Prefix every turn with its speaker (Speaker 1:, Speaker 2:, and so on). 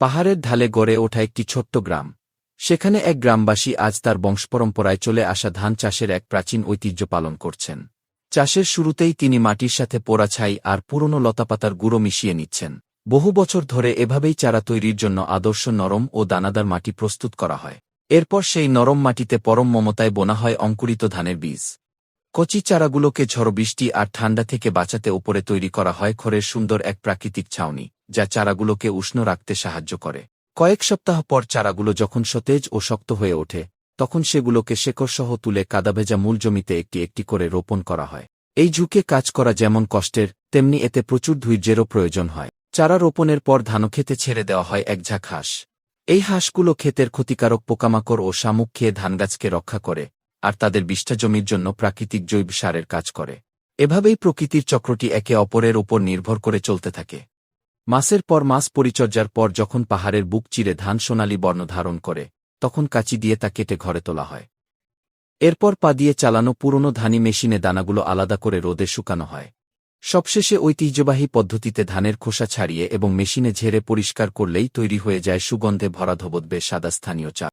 Speaker 1: পাহাড়ের ঢালে গড়ে ওঠা একটি ছোট্ট গ্রাম। সেখানে এক গ্রামবাসী আজ তার বংশপরম্পরায় চলে আসা ধান চাষের এক প্রাচীন ঐতিহ্য পালন করছেন। চাষের শুরুতেই তিনি মাটির সাথে পোড়া ছাই আর পুরনো লতাপাতার গুঁড়ো মিশিয়ে নিচ্ছেন। বহু বছর ধরে এভাবেই চারা তৈরির জন্য আদর্শ নরম ও দানাদার মাটি প্রস্তুত করা হয়। এরপর সেই নরম মাটিতে পরম মমতায় বোনা হয় অঙ্কুরিত ধানের বীজ। কচি চারাগুলোকে ঝড় বৃষ্টি আর ঠান্ডা থেকে বাঁচাতে ওপরে তৈরি করা হয় খড়ের সুন্দর এক প্রাকৃতিক ছাউনি, যা চারাগুলোকে উষ্ণ রাখতে সাহায্য করে। কয়েক সপ্তাহ পর চারাগুলো যখন সতেজ ও শক্ত হয়ে ওঠে, তখন সেগুলোকে শেকড়সহ তুলে কাদাভেজা মূল জমিতে একটি একটি করে রোপণ করা হয়। এই ঝুঁকে কাজ করা যেমন কষ্টের, তেমনি এতে প্রচুর ধৈর্যেরও প্রয়োজন হয়। চারা রোপণের পর ধানক্ষেতে ছেড়ে দেওয়া হয় এক ঝাঁক হাঁস। এই হাঁসগুলো ক্ষেতের ক্ষতিকারক পোকামাকড় ও শামুক খেয়ে ধানগাছকে রক্ষা করে, আর তাদের বিষ্ঠা জমির জন্য প্রাকৃতিক জৈব সারের কাজ করে। এভাবেই প্রকৃতির চক্রটি একে অপরের উপর নির্ভর করে চলতে থাকে। মাসের পর মাস পরিচর্যার পর যখন পাহাড়ের বুক চিরে ধান সোনালি বর্ণ ধারণ করে, তখন কাঁচি দিয়ে তা কেটে ঘরে তোলা হয়। এরপর পা দিয়ে চালানো পুরনো ধানি মেশিনে দানাগুলো আলাদা করে রোদে শুকানো হয়। সবশেষে ঐতিহ্যবাহী পদ্ধতিতে ধানের খোসা ছাড়িয়ে এবং মেশিনে ঝেড়ে পরিষ্কার করলেই তৈরি হয়ে যায় সুগন্ধে ভরা ধবধবে সাদা স্থানীয় চা।